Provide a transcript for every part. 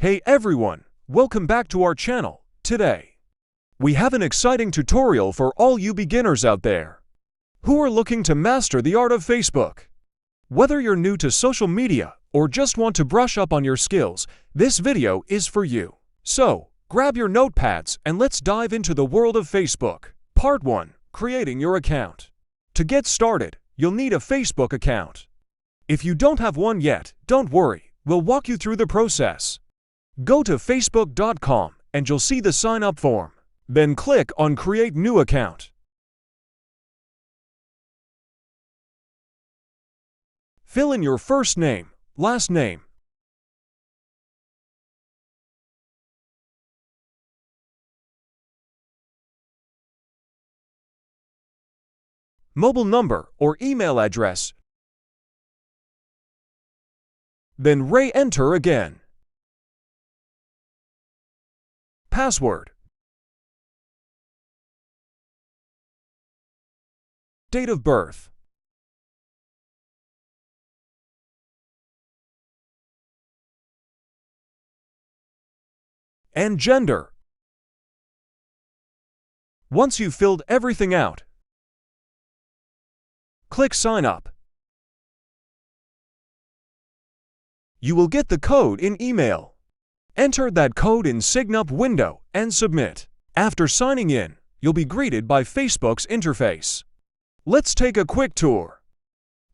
Hey everyone, welcome back to our channel. Today, we have an exciting tutorial for all you beginners out there who are looking to master the art of Facebook. Whether you're new to social media or just want to brush up on your skills, this video is for you. So, grab your notepads and let's dive into the world of Facebook. Part 1. Creating your account. To get started, you'll need a Facebook account. If you don't have one yet, don't worry, we'll walk you through the process. Go to facebook.com and you'll see the sign up form. Then click on Create New Account. Fill in your first name, last name, mobile number or email address. Then re-enter again. Password. Date of birth. And gender. Once you've filled everything out, click Sign Up. You will get the code in email. Enter that code in SignUp window and submit. After signing in, you'll be greeted by Facebook's interface. Let's take a quick tour.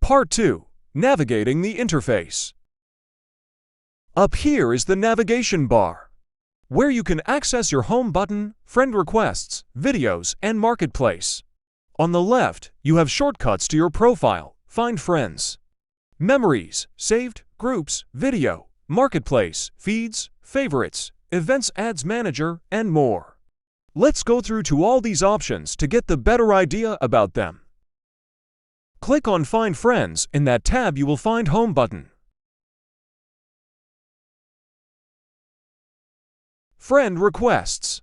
Part 2. Navigating the interface. Up here is the navigation bar, where you can access your home button, friend requests, videos, and marketplace. On the left, you have shortcuts to your profile, find friends, memories, saved, groups, video, marketplace, feeds, favorites, events, ads manager, and more. Let's go through to all these options to get the better idea about them. Click on Find Friends. In that tab you will find Home button. Friend Requests.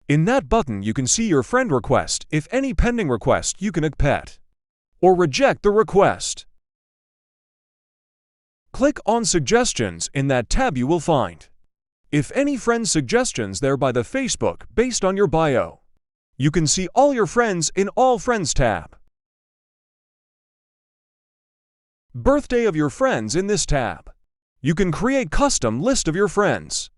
In that button you can see your friend request. If any pending request, you can accept or reject the request. Click on Suggestions. In that tab you will find if any friend suggestions there by the Facebook based on your bio. You can see all your friends in All Friends tab. Birthday of your friends in this tab. You can create custom list of your friends.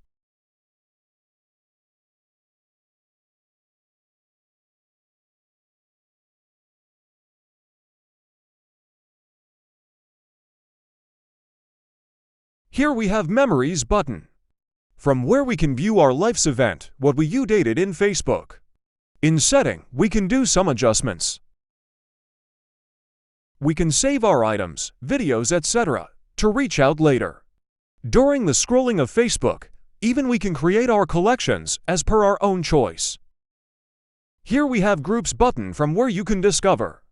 Here we have Memories button, from where we can view our life's event, what we dated in Facebook. In Setting, we can do some adjustments. We can save our items, videos, etc. to reach out later. During the scrolling of Facebook, even we can create our collections as per our own choice. Here we have Groups button, from where you can discover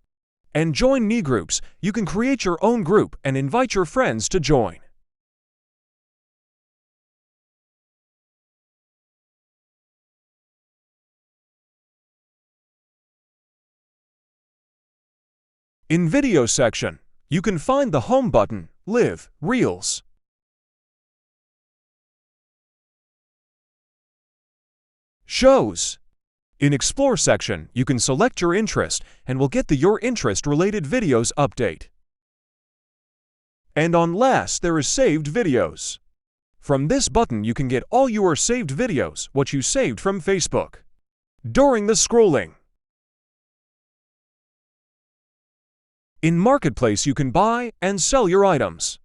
and join new groups. You can create your own group and invite your friends to join. In Video section, you can find the Home button, Live, Reels. Shows. In Explore section, you can select your interest and will get the Your Interest related videos update. And on last, there is Saved Videos. From this button you can get all your saved videos, what you saved from Facebook during the scrolling. In Marketplace you can buy and sell your items.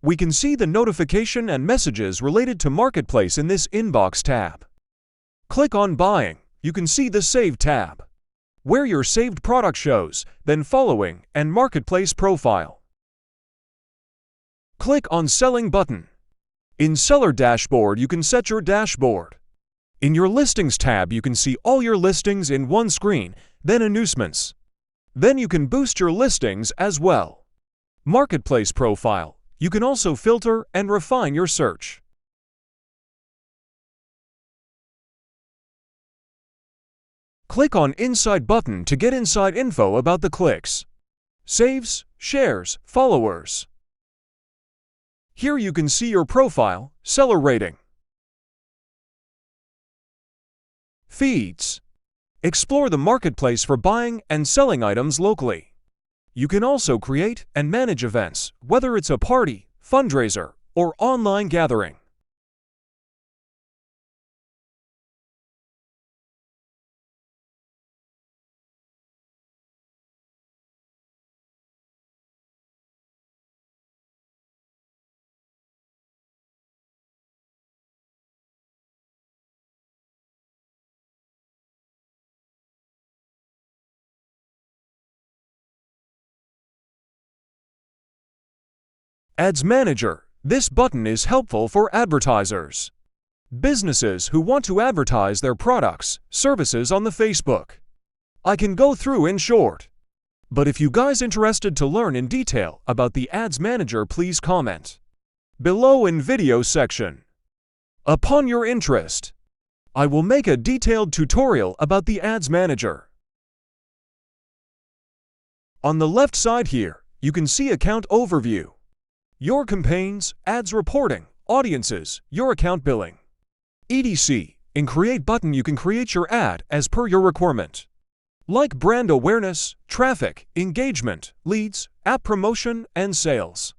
We can see the notification and messages related to Marketplace in this Inbox tab. Click on Buying. You can see the Save tab, where your saved product shows, then Following and Marketplace profile. Click on Selling button. In Seller Dashboard you can set your dashboard. In your Listings tab you can see all your listings in one screen, then Announcements. Then you can boost your listings as well. Marketplace profile. You can also filter and refine your search. Click on Inside button to get inside info about the clicks, saves, shares, followers. Here you can see your profile, seller rating, Feeds. Explore the marketplace for buying and selling items locally. You can also create and manage events, whether it's a party, fundraiser, or online gathering. Ads Manager. This button is helpful for advertisers. Businesses who want to advertise their products, services on the Facebook. I can go through in short. But if you guys interested to learn in detail about the Ads Manager, please comment below in video section. Upon your interest, I will make a detailed tutorial about the Ads Manager. On the left side here, you can see Account Overview. Your campaigns, ads reporting, audiences, your account billing, etc. In Create button you can create your ad as per your requirement, like brand awareness, traffic, engagement, leads, app promotion, and sales.